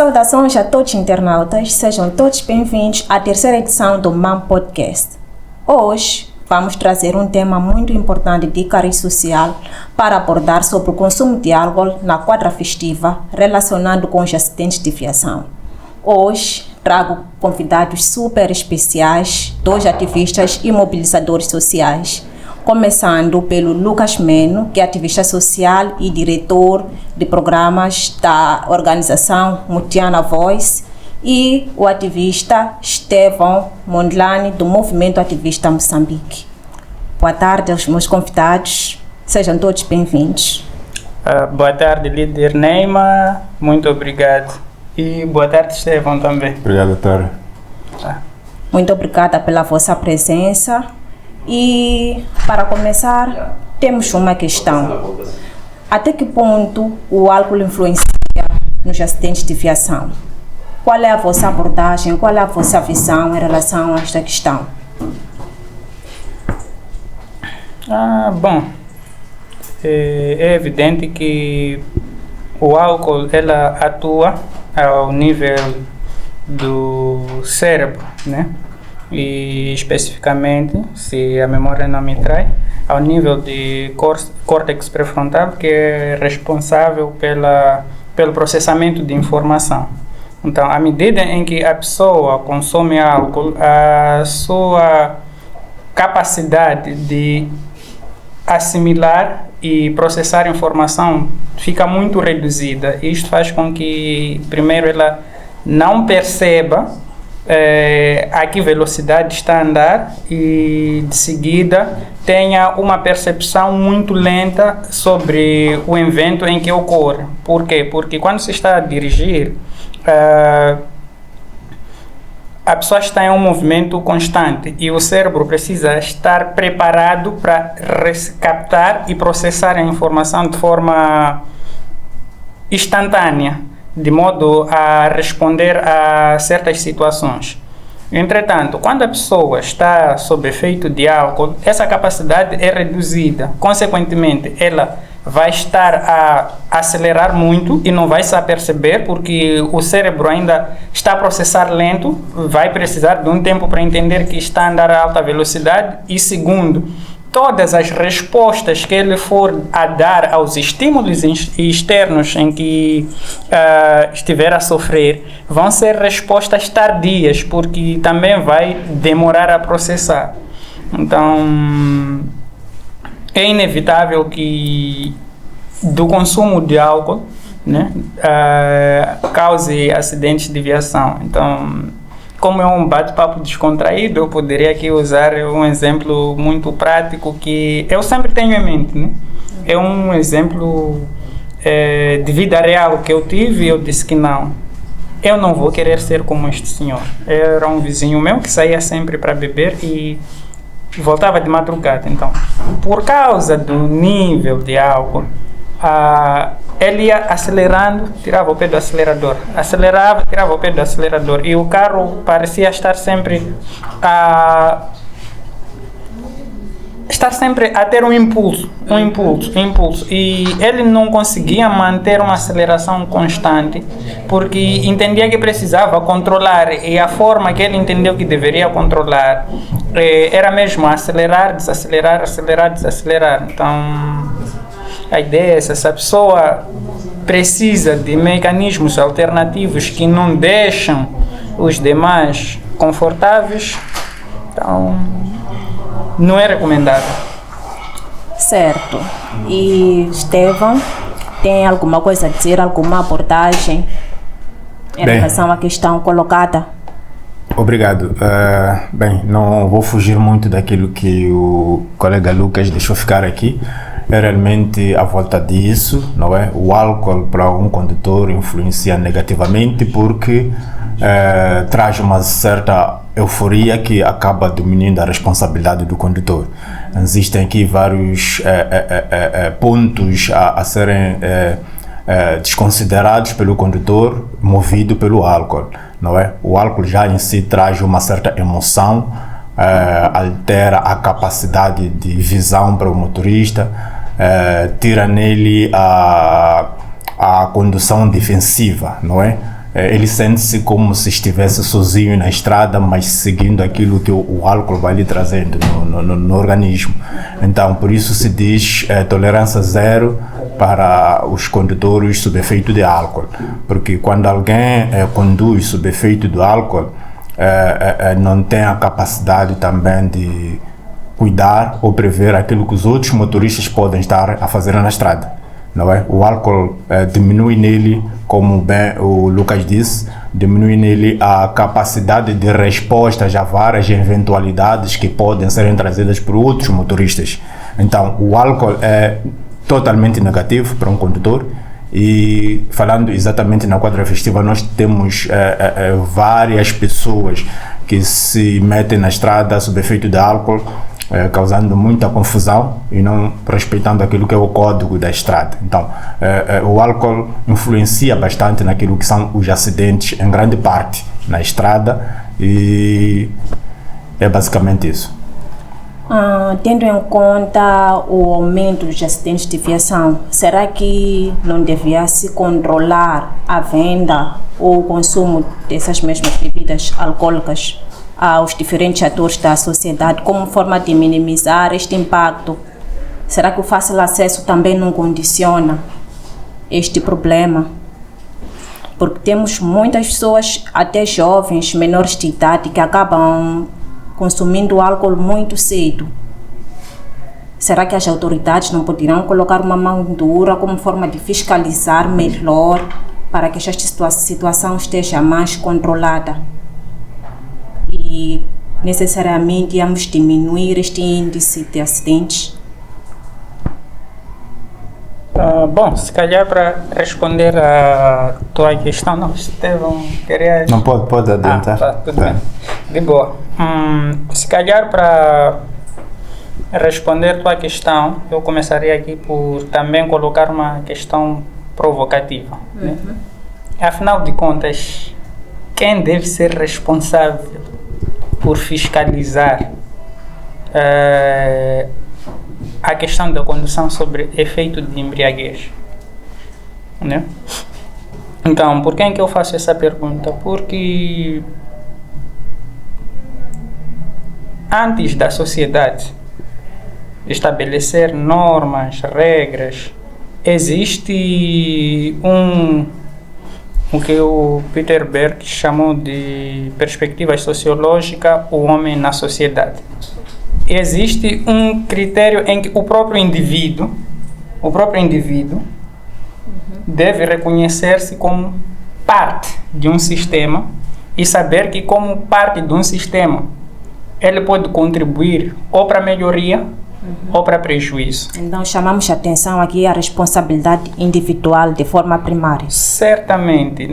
Saudações a todos os internautas, sejam todos bem-vindos à terceira edição do MAM Podcast. Hoje vamos trazer um tema muito importante de cariz social para abordar sobre o consumo de álcool na quadra festiva, relacionado com os acidentes de viação. Hoje trago convidados super especiais, dois ativistas e mobilizadores sociais, começando pelo Lucas Meno, que é ativista social e diretor de programas da organização Mutiana Voice, e o ativista Estevão Mondlane, do Movimento Ativista Moçambique. Boa tarde aos meus convidados, sejam todos bem-vindos. Boa tarde, líder Neima, muito obrigado. E boa tarde, Estevão, também. Obrigado, doutora. Muito obrigada pela vossa presença. E, para começar, temos uma questão. Até que ponto o álcool influencia nos acidentes de viação? Qual é a vossa abordagem, qual é a vossa visão em relação a esta questão? Bom, é evidente que o álcool ela atua ao nível do cérebro, né? E especificamente, se a memória não me trai, ao nível de córtex pré-frontal, que é responsável pelo processamento de informação. Então, à medida em que a pessoa consome álcool, a sua capacidade de assimilar e processar informação fica muito reduzida. Isto faz com que, primeiro, ela não perceba a que velocidade está a andar e, de seguida, tenha uma percepção muito lenta sobre o evento em que ocorre. Por quê? Porque quando se está a dirigir, a pessoa está em um movimento constante e o cérebro precisa estar preparado para captar e processar a informação de forma instantânea, de modo a responder a certas situações. Entretanto, quando a pessoa está sob efeito de álcool, essa capacidade é reduzida. Consequentemente, ela vai estar a acelerar muito e não vai se aperceber, porque o cérebro ainda está a processar lento, vai precisar de um tempo para entender que está a andar a alta velocidade. E segundo, todas as respostas que ele for a dar aos estímulos externos em que estiver a sofrer vão ser respostas tardias, porque também vai demorar a processar. Então, é inevitável que do consumo de álcool, né, cause acidentes de viação. Então, como é um bate-papo descontraído, eu poderia aqui usar um exemplo muito prático que eu sempre tenho em mente, né? É um exemplo de vida real que eu tive e eu disse que não. Eu não vou querer ser como este senhor. Era um vizinho meu que saía sempre para beber e voltava de madrugada. Então, por causa do nível de álcool, ele ia acelerando, tirava o pé do acelerador, acelerava, tirava o pé do acelerador, e o carro parecia estar sempre a ter um impulso, e ele não conseguia manter uma aceleração constante, porque entendia que precisava controlar, e a forma que ele entendeu que deveria controlar era mesmo acelerar, desacelerar, acelerar, desacelerar. Então, a ideia é essa: se a pessoa precisa de mecanismos alternativos que não deixam os demais confortáveis, então não é recomendável. Certo. E Estevão, tem alguma coisa a dizer, alguma abordagem em relação à questão colocada? Obrigado. Bem, não vou fugir muito daquilo que o colega Lucas deixou ficar aqui. É realmente à volta disso, não é? O álcool para um condutor influencia negativamente porque traz uma certa euforia que acaba diminuindo a responsabilidade do condutor. Existem aqui vários pontos a serem desconsiderados pelo condutor movido pelo álcool, não é? O álcool já em si traz uma certa emoção, altera a capacidade de visão para o motorista, tira nele a condução defensiva, não é? ele sente-se como se estivesse sozinho na estrada, mas seguindo aquilo que o álcool vai lhe trazendo no organismo. Então, por isso se diz tolerância zero para os condutores sob efeito de álcool, porque quando alguém conduz sob efeito do álcool, não tem a capacidade também de cuidar ou prever aquilo que os outros motoristas podem estar a fazer na estrada, não é? O álcool diminui nele, como bem o Lucas disse, diminui nele a capacidade de respostas a várias eventualidades que podem ser trazidas por outros motoristas. Então, o álcool é totalmente negativo para um condutor. E falando exatamente na quadra festiva, nós temos várias pessoas que se metem na estrada sob efeito de álcool, causando muita confusão e não respeitando aquilo que é o código da estrada. Então, o álcool influencia bastante naquilo que são os acidentes, em grande parte, na estrada, e é basicamente isso. Tendo em conta o aumento dos acidentes de viação, será que não devia se controlar a venda ou o consumo dessas mesmas bebidas alcoólicas aos diferentes atores da sociedade como forma de minimizar este impacto? Será que o fácil acesso também não condiciona este problema? Porque temos muitas pessoas, até jovens, menores de idade, que acabam consumindo álcool muito cedo. Será que as autoridades não poderão colocar uma mão dura como forma de fiscalizar melhor para que esta situação esteja mais controlada? E necessariamente vamos diminuir este índice de acidentes? Bom, se calhar para responder a tua questão, não, Estevão, querias... Não, pode adiantar. Tudo bem. De boa. Se calhar para responder a tua questão, eu começaria aqui por também colocar uma questão provocativa. Né? Afinal de contas, quem deve ser responsável por fiscalizar a questão da condução sobre efeito de embriaguez, né? Então, por que é que eu faço essa pergunta? Porque antes da sociedade estabelecer normas, regras, existe o que o Peter Berg chamou de perspectiva sociológica, o homem na sociedade. Existe um critério em que o próprio indivíduo deve reconhecer-se como parte de um sistema e saber que, como parte de um sistema, ele pode contribuir ou para melhoria ou para prejuízo. Então chamamos a atenção aqui à responsabilidade individual de forma primária. Certamente,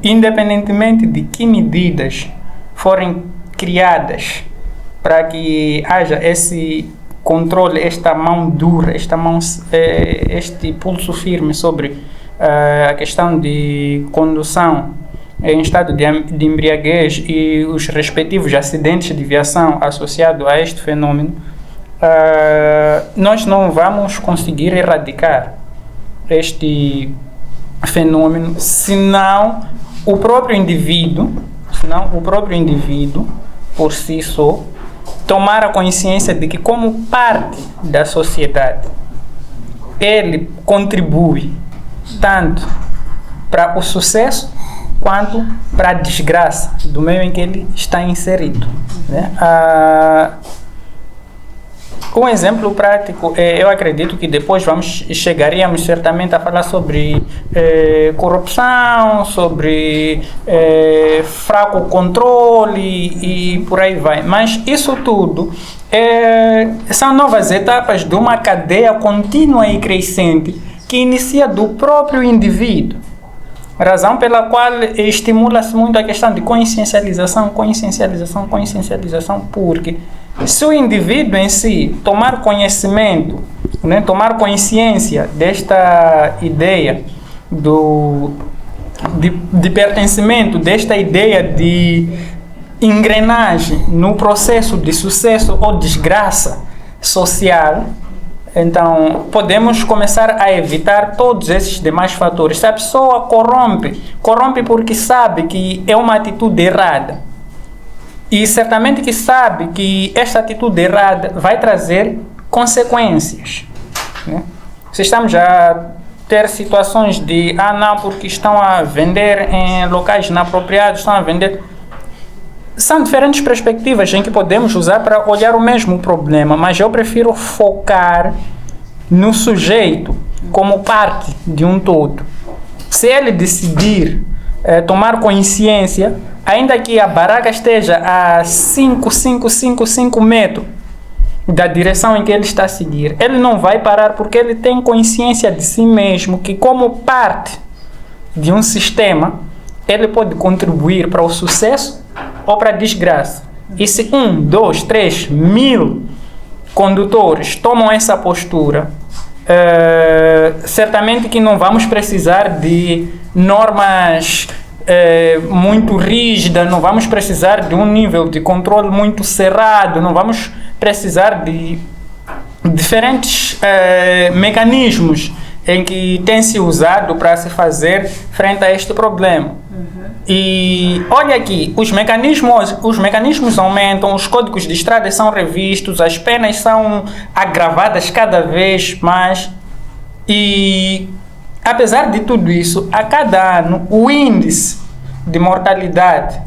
independentemente de que medidas forem criadas para que haja esse controle, esta mão dura, este pulso firme sobre a questão de condução em estado de embriaguez e os respectivos acidentes de viação associados a este fenômeno, nós não vamos conseguir erradicar este fenômeno senão o próprio indivíduo por si só tomar a consciência de que, como parte da sociedade, ele contribui tanto para o sucesso quanto para a desgraça do meio em que ele está inserido, né? Um exemplo prático, eu acredito que depois chegaríamos certamente a falar sobre corrupção, sobre fraco controle e por aí vai. Mas isso tudo são novas etapas de uma cadeia contínua e crescente que inicia do próprio indivíduo. Razão pela qual estimula-se muito a questão de consciencialização, porque se o indivíduo em si tomar conhecimento, né, tomar consciência desta ideia de pertencimento, desta ideia de engrenagem no processo de sucesso ou desgraça social, Então, podemos começar a evitar todos esses demais fatores. Se a pessoa corrompe porque sabe que é uma atitude errada. E certamente que sabe que esta atitude errada vai trazer consequências, né? Se estamos a ter situações de, não, porque estão a vender em locais inapropriados, estão a vender... São diferentes perspectivas em que podemos usar para olhar o mesmo problema, mas eu prefiro focar no sujeito como parte de um todo. Se ele decidir tomar consciência, ainda que a barraca esteja a 5 metros da direção em que ele está a seguir, ele não vai parar porque ele tem consciência de si mesmo que, como parte de um sistema, ele pode contribuir para o sucesso ou para a desgraça. E se 1, 2, 3 mil condutores tomam essa postura, certamente que não vamos precisar de normas muito rígidas, não vamos precisar de um nível de controle muito cerrado, não vamos precisar de diferentes mecanismos em que tem se usado para se fazer frente a este problema. E olha aqui, os mecanismos aumentam, os códigos de estrada são revistos, as penas são agravadas cada vez mais. E apesar de tudo isso, a cada ano o índice de mortalidade,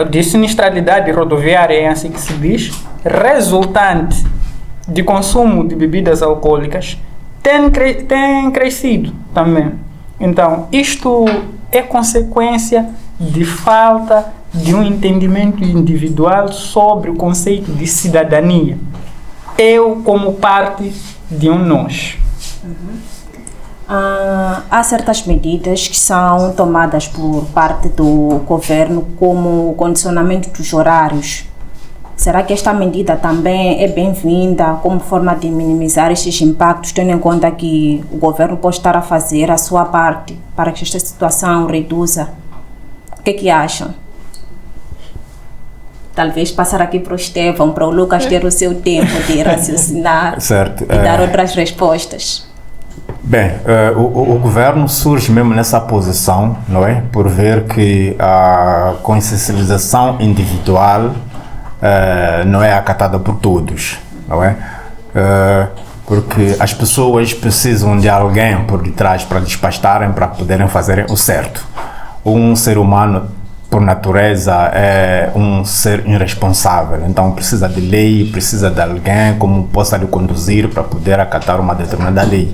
de sinistralidade rodoviária, é assim que se diz, resultante de consumo de bebidas alcoólicas, tem crescido também. Então, isto é consequência de falta de um entendimento individual sobre o conceito de cidadania. Eu como parte de um nós. Há certas medidas que são tomadas por parte do governo, como o condicionamento dos horários. Será que esta medida também é bem-vinda como forma de minimizar estes impactos, tendo em conta que o governo pode estar a fazer a sua parte para que esta situação reduza? O que acham? Talvez passar aqui para o Estevão, para o Lucas ter o seu tempo de raciocinar certo. E dar outras respostas. Bem, o governo surge mesmo nessa posição, não é? Por ver que a consciencialização individual não é acatada por todos, não é? Porque as pessoas precisam de alguém por detrás para despastarem, para poderem fazer o certo. Um ser humano, por natureza, é um ser irresponsável, então precisa de lei, precisa de alguém como possa lhe conduzir para poder acatar uma determinada lei.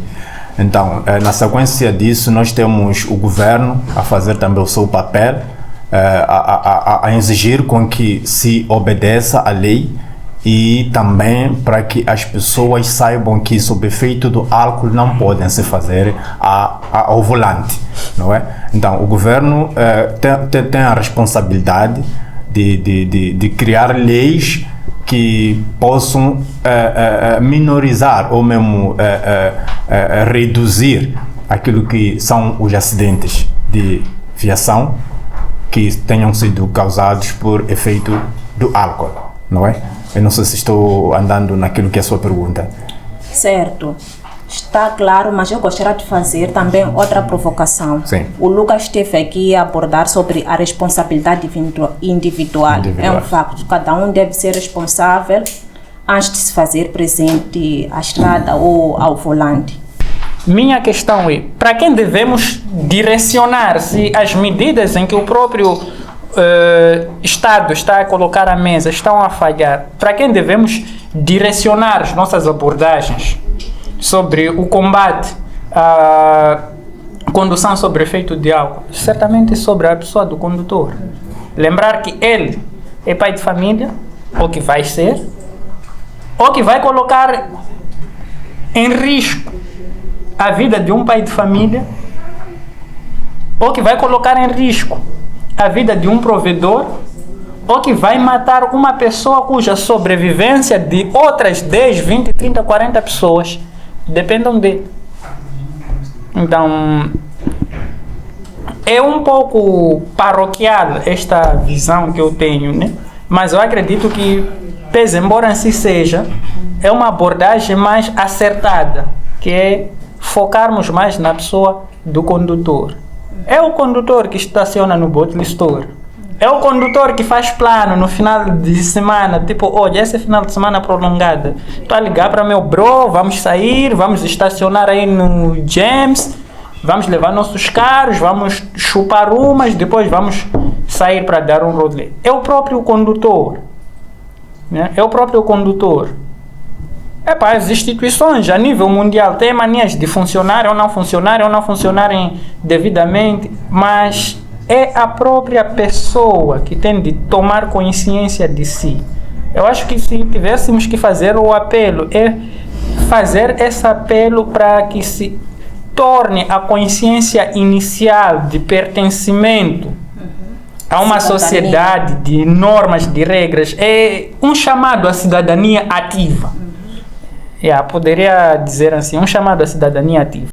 Então, na sequência disso, nós temos o governo a fazer também o seu papel, a exigir com que se obedeça à lei e também para que as pessoas saibam que sob efeito do álcool não podem se fazer ao volante, não é? Então o governo tem a responsabilidade de criar leis que possam minorizar ou mesmo reduzir aquilo que são os acidentes de viação que tenham sido causados por efeito do álcool, não é? Eu não sei se estou andando naquilo que é a sua pergunta. Certo, está claro, mas eu gostaria de fazer também outra provocação. Sim. O Lucas esteve aqui a abordar sobre a responsabilidade individual. É um facto, cada um deve ser responsável antes de se fazer presente à estrada ou ao volante. Minha questão é, para quem devemos direcionar se as medidas em que o próprio Estado está a colocar à mesa estão a falhar? Para quem devemos direcionar as nossas abordagens sobre o combate à condução sob efeito de álcool? Certamente sobre a pessoa do condutor. Lembrar que ele é pai de família, ou que vai ser, ou que vai colocar em risco a vida de um pai de família, ou que vai colocar em risco a vida de um provedor, ou que vai matar uma pessoa cuja sobrevivência de outras 10, 20, 30, 40 pessoas dependam dele. Então, é um pouco paroquial esta visão que eu tenho, né? Mas eu acredito que pese embora assim seja, é uma abordagem mais acertada, que é focarmos mais na pessoa do condutor. É o condutor que estaciona no bottle store. É o condutor que faz plano no final de semana, tipo, olha, esse final de semana prolongada, estou a ligar para meu bro, vamos sair, vamos estacionar aí no James, vamos levar nossos carros, vamos chupar umas, depois vamos sair para dar um rolê. É o próprio condutor. Né? É o próprio condutor. As instituições a nível mundial têm manias de funcionar ou não funcionarem devidamente, mas é a própria pessoa que tem de tomar consciência de si. Eu acho que se tivéssemos que fazer o apelo, é fazer esse apelo para que se torne a consciência inicial de pertencimento a uma sociedade de normas, de regras, é um chamado à cidadania ativa. Poderia dizer assim, um chamado à cidadania ativa.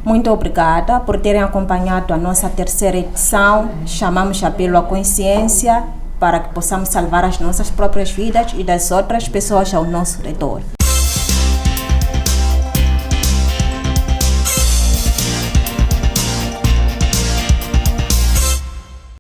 Muito obrigada por terem acompanhado a nossa terceira edição. Chamamos apelo à consciência para que possamos salvar as nossas próprias vidas e das outras pessoas ao nosso redor.